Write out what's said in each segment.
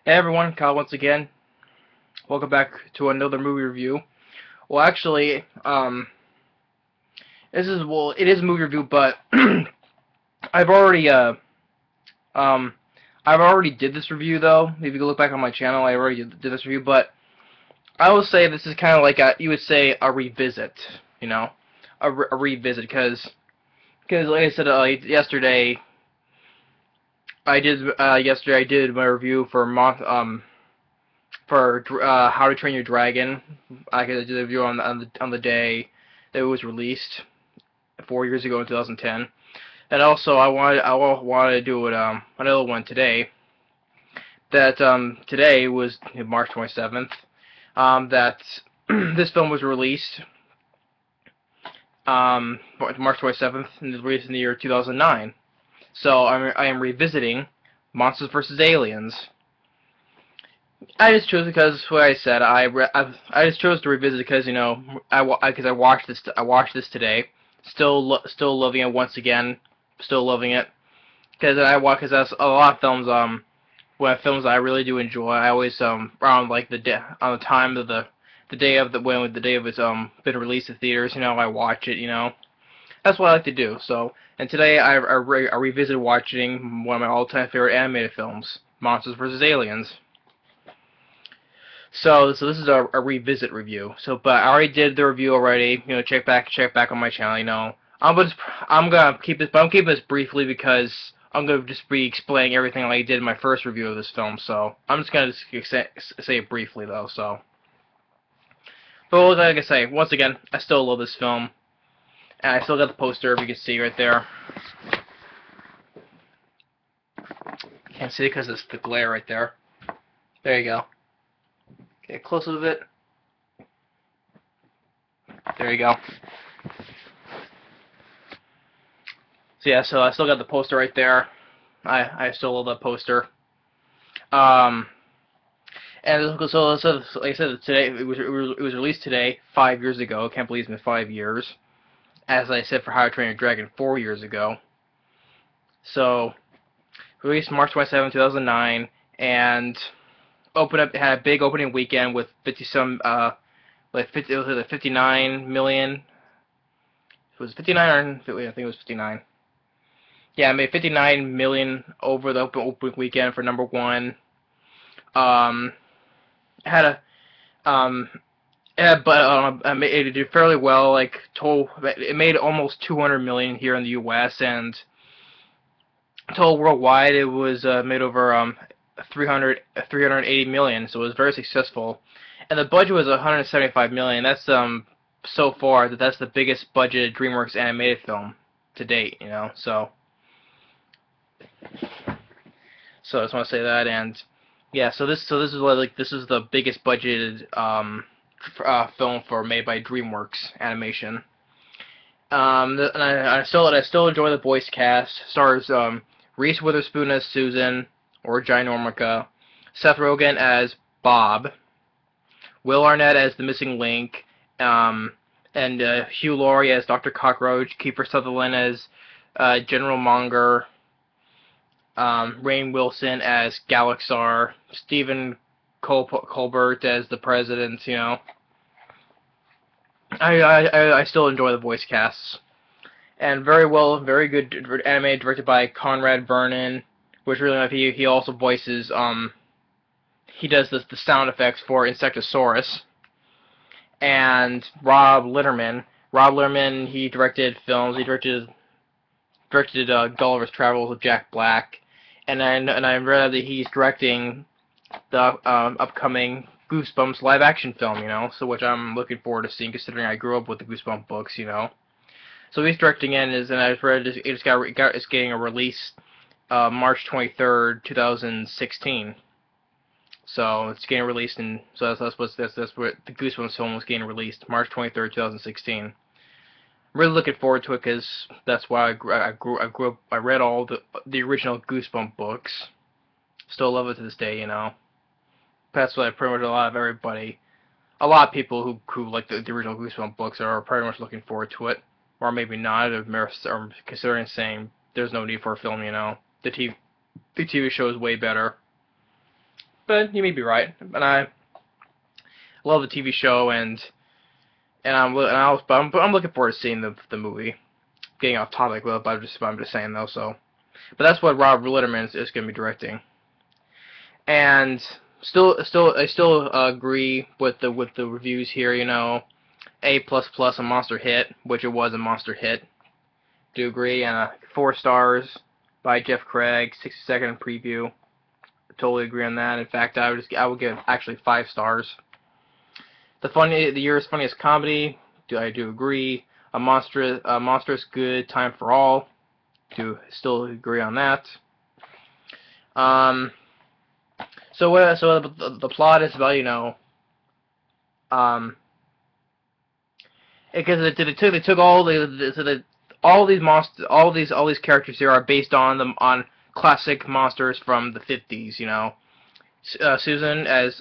Hey everyone, Kyle once again. Welcome back to another movie review. Well, actually, it is a movie review, but I've already um I've already did this review though. If you look back on my channel, I already did this review, but I will say this is kind of like you would say a revisit, you know, a revisit because like I said yesterday, I did my review for How to Train Your Dragon. I did a review on the day that it was released 4 years ago in 2010, and also I wanted to do another one today. That today was March 27th. That this film was released March 27th, and it was released in the year 2009. So I am revisiting Monsters vs. Aliens. I just chose because what I said. I just chose to revisit because I watched this today. Still loving it once again. Still loving it because that's a lot of films. When films I really do enjoy, I always around like the day on the time of the day of the day of it's been released to theaters. I watch it. That's what I like to do. So and today I revisited watching one of my all-time favorite animated films, Monsters vs. Aliens. So this is a revisit review. But I already did the review already. Check back on my channel. I'm gonna keep this, but I'm keeping this briefly because I'm gonna just be explaining everything like I did in my first review of this film. So I'm just gonna say it briefly though. But like I say, once again, I still love this film, and I still got the poster. If you can see right there, can't see it because it's the glare right there. There you go. Get close a bit. There you go. So yeah, so I still got the poster right there. I still love that poster. And so like I said, today it was released today, 5 years ago. Can't believe it's been 5 years. As I said for How to Train Your Dragon 4 years ago. So released March 27, 2009, and had a big opening weekend with 59 million. It was 59 or I think it was 59. Yeah, I made 59 million over the opening weekend for number one. Had a but it did fairly well. It made almost 200 million here in the U.S. and total worldwide it was made over 380 million. So it was very successful, and the budget was 175 million. That's so far that's the biggest budgeted DreamWorks animated film to date. So I just want to say that, and yeah, so this is this is the biggest budgeted film made by DreamWorks Animation. And I still enjoy the voice cast. Stars Reese Witherspoon as Susan or Ginormica, Seth Rogen as Bob, Will Arnett as the Missing Link, and Hugh Laurie as Dr. Cockroach, Kiefer Sutherland as General Monger, Rainn Wilson as Galaxar, Stephen Colbert as the President. I still enjoy the voice casts, and very good anime directed by Conrad Vernon, which really nice. He also voices he does the sound effects for Insectosaurus, and Rob Litterman. Rob Litterman, he directed films. He directed Gulliver's Travels with Jack Black, and I read that he's directing the upcoming Goosebumps live action film. So which I'm looking forward to seeing, considering I grew up with the Goosebumps books. So he's directing it, and I've read it's getting a release March 23rd, 2016. So it's getting released, and so that's what the Goosebumps film was getting released March 23rd, 2016. I'm really looking forward to it because that's why I grew up. I read all the original Goosebumps books. Still love it to this day. That's what pretty much a lot of people who like the original Goosebumps books are pretty much looking forward to it, or maybe not, or considering saying there's no need for a film. The TV show is way better. but you may be right. And I love the TV show, I'm looking forward to seeing the movie. Getting off topic, but I'm just saying though. So, but that's what Rob Litterman is going to be directing. And I still agree with the reviews here. You know, A++ a monster hit, which it was a monster hit. Do agree, and 4 stars by Jeff Craig, 60-second preview. Totally agree on that. In fact, I would give actually 5 stars. The year's funniest comedy. I do agree. A monstrous good time for all. Do still agree on that. So the plot is about, you know, because they took all these characters here are based on classic monsters from the 50s, you know. Susan as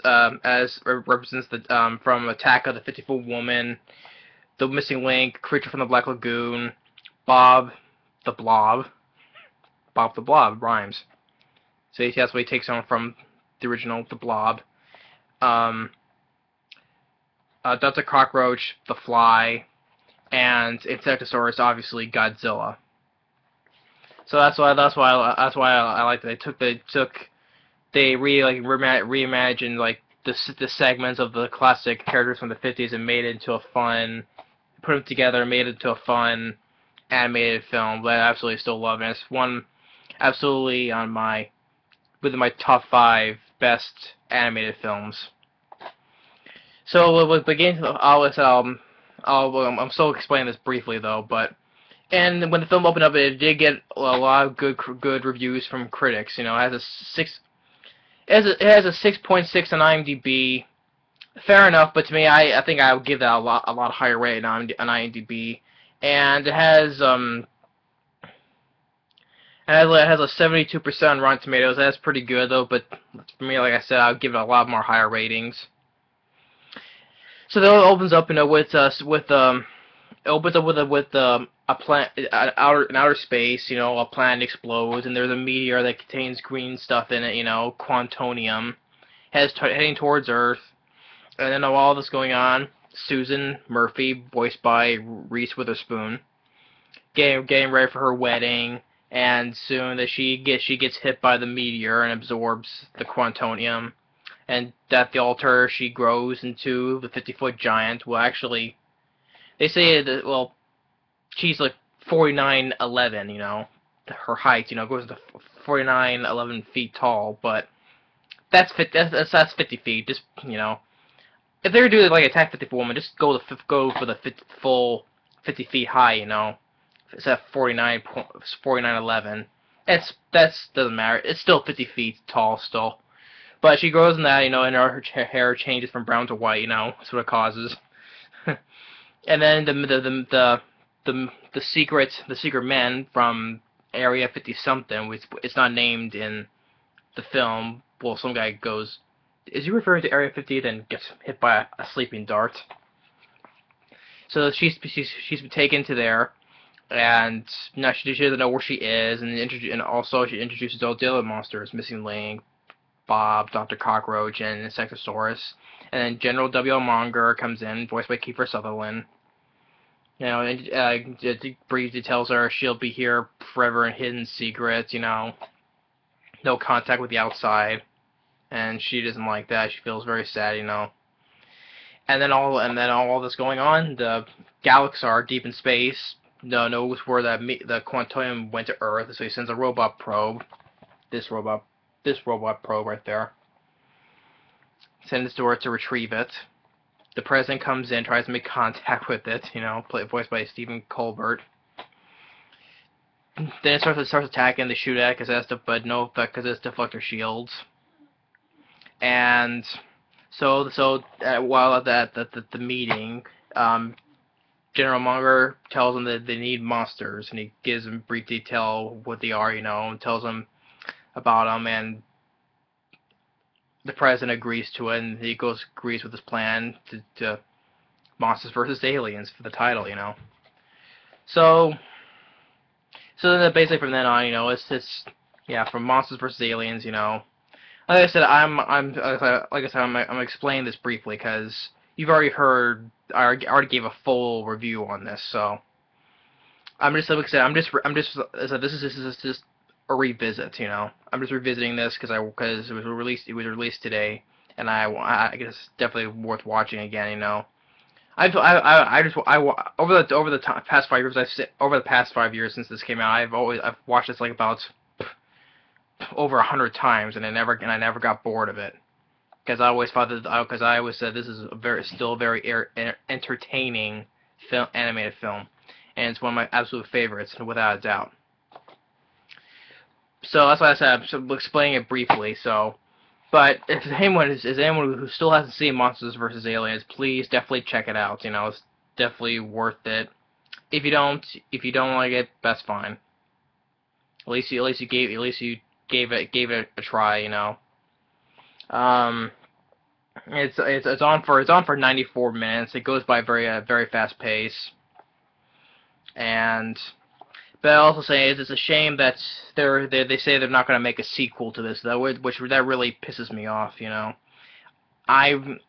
represents the from Attack of the 50-Foot Woman, the Missing Link, Creature from the Black Lagoon, Bob the Blob rhymes. So that's what he takes on from the original, the Blob. Dr. Cockroach, the Fly, and Insectosaurus, obviously Godzilla. So that's why I like that they reimagined like the segments of the classic characters from the 50s and made it into a fun, put them together and made it into a fun animated film that I absolutely still love, and it's one absolutely within my top 5 best animated films. So with beginning, I'm still explaining this briefly though, and when the film opened up, it did get a lot of good reviews from critics. You know, it has a 6.6 on IMDb. Fair enough, but to me, I think I would give that a lot higher rate on IMDb. And it has a 72% on Rotten Tomatoes. That's pretty good though, but for me, like I said, I would give it a lot more higher ratings. So then it opens up, you know, with outer space. You know, a planet explodes, and there's a meteor that contains green stuff in it. You know, quantonium, heading towards Earth. And then while all this going on, Susan Murphy, voiced by Reese Witherspoon, getting ready for her wedding, and soon that she gets hit by the meteor and absorbs the quantonium, and at the altar she grows into the 50-foot giant. Well, actually, they say that, well, she's like 49'11", you know, her height, you know, goes to 49'11" feet tall, but that's 50 feet. Just, you know, if they were doing like Attack 50 Woman, just go for the full 50 feet high, you know. It's at 49'11". That doesn't matter. It's still 50 feet tall still. But she grows in that, you know, and her hair changes from brown to white, you know. That's what it causes. And then the secret men from Area 50 something, which it's not named in the film. Well, some guy goes, "Is he referring to Area 50?" Then gets hit by a sleeping dart. So she's been taken to there, and now she doesn't know where she is, and also she introduces all the other monsters: Missing Link, Bob, Dr. Cockroach, and Insectosaurus. And then General W.L. Monger comes in, voiced by Kiefer Sutherland. You know, and briefly tells her she'll be here forever in hidden secrets. You know, no contact with the outside. And she doesn't like that. She feels very sad, you know. And then all this going on, the Galaxar deep in space knows where the quantonium went to Earth, so he sends a robot probe. This robot probe right there. Sends it to Earth to retrieve it. The president comes in, tries to make contact with it, you know, voiced by Stephen Colbert. Then it starts attacking. They shoot at it, but no effect because it's deflector shields. And so while at the meeting, General Monger tells them that they need monsters, and he gives them brief detail what they are, you know, and tells them about them, and the president agrees to it, and he agrees with his plan to Monsters vs. Aliens for the title, you know. So then basically from then on, you know, it's from Monsters vs. Aliens, you know. Like I said, like I said, I'm explaining this briefly because you've already heard. I already gave a full review on this, so I'm just like I said, so this is just a revisit. I'm just revisiting this because it was released today, and I guess it's definitely worth watching again. I just over the past 5 years over the past 5 years since this came out, I've watched this like about over 100 times, and I never got bored of it because I always said this is still a very entertaining animated film, and it's one of my absolute favorites without a doubt. So that's why I said I'm explaining it briefly. But if anyone is anyone who still hasn't seen Monsters vs. Aliens, please definitely check it out. It's definitely worth it. If you don't like it, that's fine. At least you gave it a try. It's on for 94 minutes. It goes by very fast pace, and but I also say it's a shame that they say they're not going to make a sequel to this though, which that really pisses me off.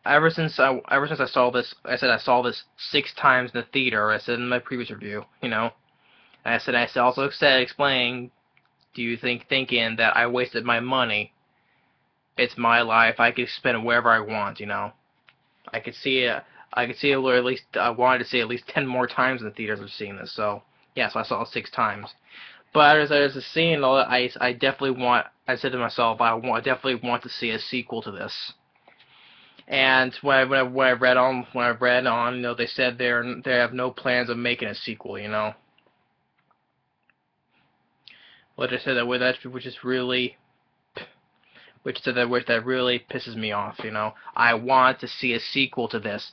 Ever since I saw this, I saw this 6 times in the theater. I said in my previous review. I also said explaining. Do you thinking that I wasted my money? It's my life. I could spend it wherever I want. I could see it. Or at least I wanted to see it at least 10 more times in the theaters of seeing this. So yeah, so I saw it 6 times. But as a scene, I definitely want. I said to myself, I definitely want to see a sequel to this. And when I read on, they said they have no plans of making a sequel. Which I said that really pisses me off. I want to see a sequel to this.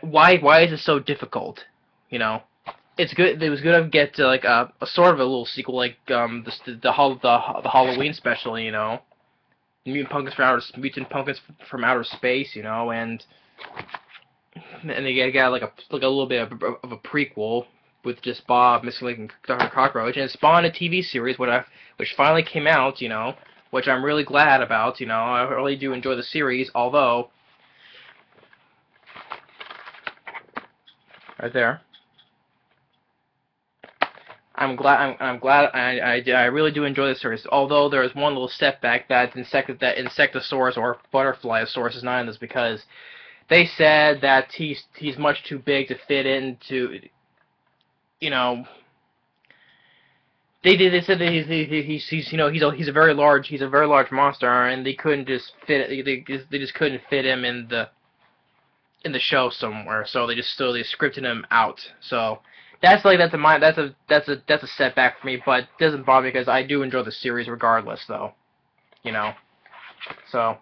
Why is it so difficult? It's good. It was good to get to like a sort of a little sequel, like the Halloween special. Mutant Pumpkins from Outer Space. And they got like a little bit of a prequel with just Bob, Mr. Link, and Dr. Cockroach, and it spawned a TV series which finally came out. Which I'm really glad about. I really do enjoy the series, although right there. I'm glad. I really do enjoy the series. Although there is one little setback that Insectosaurus or Butterflyosaurus is not in this because they said that he's much too big to fit into. They said that he's a very large monster, and they couldn't just they just couldn't fit him in the show somewhere. So they scripted him out. So. That's a setback for me, but it doesn't bother me because I do enjoy the series regardless, though. So.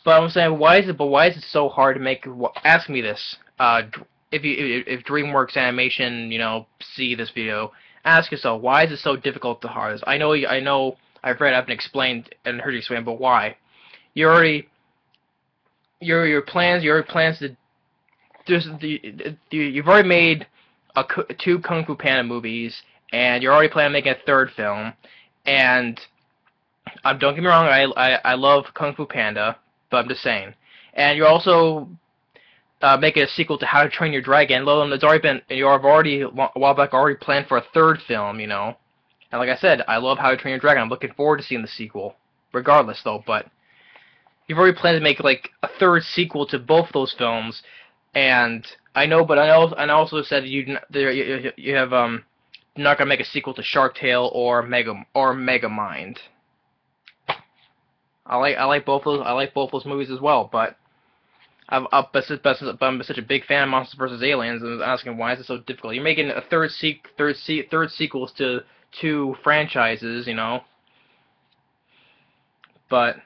But I'm saying, why is it so hard to make? Ask me this. If DreamWorks Animation, see this video, ask yourself, why is it so difficult to harvest? I know I've been explained and heard you explain, but why? Your plans to. You've already made 2 Kung Fu Panda movies, and you're already planning on making a 3rd film. And don't get me wrong, I love Kung Fu Panda, but I'm just saying. And you're also making a sequel to How to Train Your Dragon. It's already been a while back already planned for a 3rd film, And like I said, I love How to Train Your Dragon. I'm looking forward to seeing the sequel, regardless though. But you've already planned to make like a 3rd sequel to both those films. And I also said you have not gonna make a sequel to Shark Tale or Megamind. I like both those movies as well, but I'm such a big fan of Monsters vs. Aliens, and I was asking why is it so difficult. You're making a third sequels to 2 franchises, But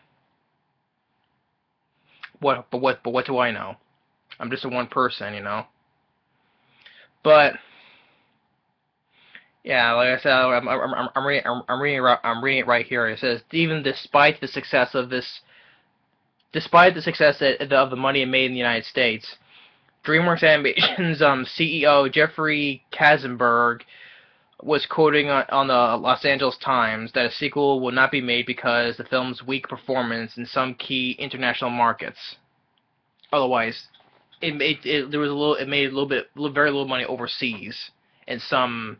what do I know? I'm just a one person, But yeah, like I said, I'm reading it right here. It says even despite the success of the money it made in the United States, DreamWorks Animation's CEO Jeffrey Katzenberg was quoting on the Los Angeles Times that a sequel will not be made because the film's weak performance in some key international markets. Otherwise, it made a little bit very little money overseas in some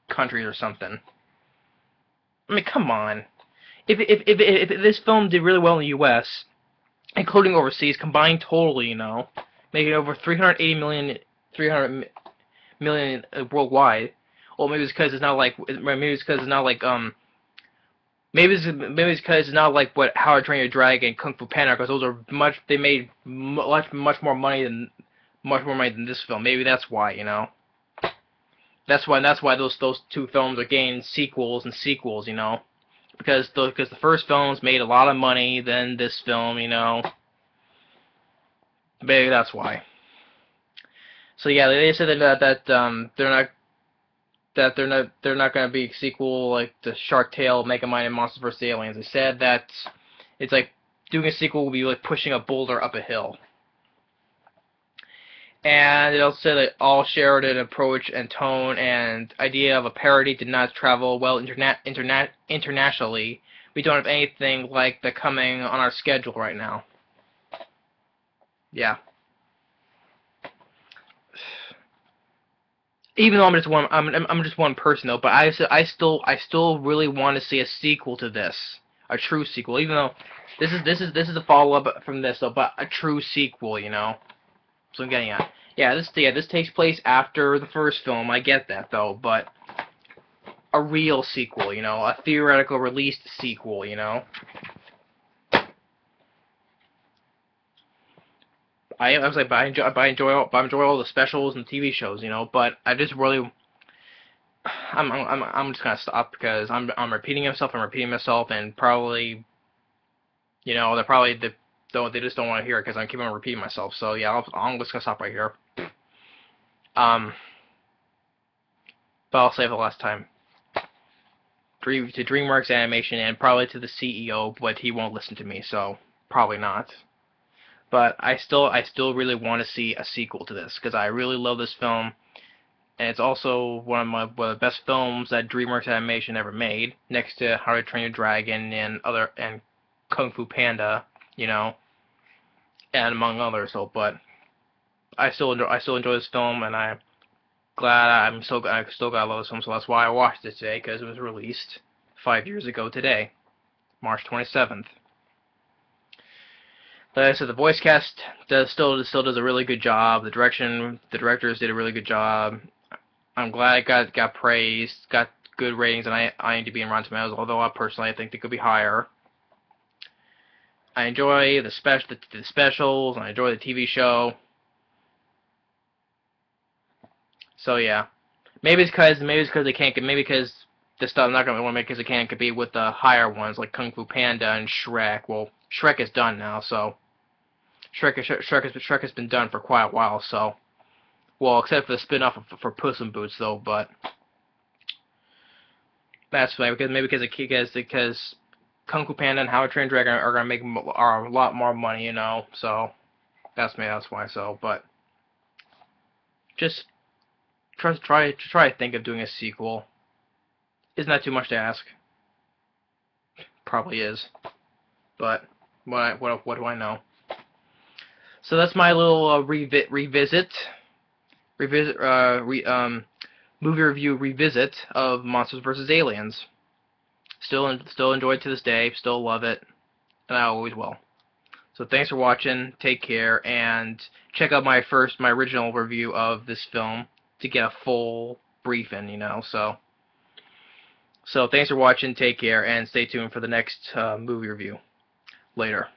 countries or something. I mean, come on. If this film did really well in the U.S., including overseas, combined totally, making over 300 million worldwide. Well, maybe it's because it's not like maybe it's because it's not like what How to Train Your Dragon, Kung Fu Panda, because those are they made much more money than this film. Maybe that's why. That's why those two films are getting sequels and sequels. Because the first films made a lot of money than this film. Maybe that's why. So yeah, they said they're not going to be a sequel like the Shark Tale, Megamind, and Monsters vs. Aliens. They said that it's like doing a sequel will be like pushing a boulder up a hill. And it also said that all shared an approach and tone and idea of a parody did not travel well internationally. We don't have anything like that coming on our schedule right now. Yeah. Even though I'm just one person though, but I still really want to see a sequel to this, a true sequel. Even though this is a follow up from this though, but a true sequel, So I'm getting at. Yeah, this takes place after the first film. I get that though, but a real sequel, a theoretical released sequel, I was like, but I enjoy all the specials and TV shows, But I just really, I'm just gonna stop because I'm repeating myself, and probably, they just don't want to hear it because I'm keeping on repeating myself. So yeah, I'm just gonna stop right here. But I'll say it for the last time. To DreamWorks Animation and probably to the CEO, but he won't listen to me, so probably not. But I still really want to see a sequel to this because I really love this film, and it's also one of the best films that DreamWorks Animation ever made, next to How to Train Your Dragon and Kung Fu Panda, and among others. So, but I still enjoy this film, and I still gotta love this film. So that's why I watched it today, because it was released 5 years ago today, March 27th. Like I said, the voice cast still does a really good job. The directors did a really good job. I'm glad it got praised, got good ratings on IMDb and Rotten Tomatoes. Although I think they could be higher. I enjoy the specials, and I enjoy the TV show. So yeah, maybe it's because they can't maybe because this stuff I'm not gonna want to make because it can't compete with the higher ones like Kung Fu Panda and Shrek. Well, Shrek is done now, so. Shrek has been done for quite a while, so, well, except for the spin-off for Puss in Boots, though. But that's why because Kung Fu Panda and How to Train Your Dragon are gonna make a lot more money, So that's why. So, but just try to think of doing a sequel. Isn't that too much to ask? Probably is, but what do I know? So that's my little movie review revisit of Monsters vs. Aliens. Still enjoy it to this day. Still love it, and I always will. So thanks for watching. Take care, and check out my original review of this film to get a full briefing. So thanks for watching. Take care, and stay tuned for the next movie review. Later.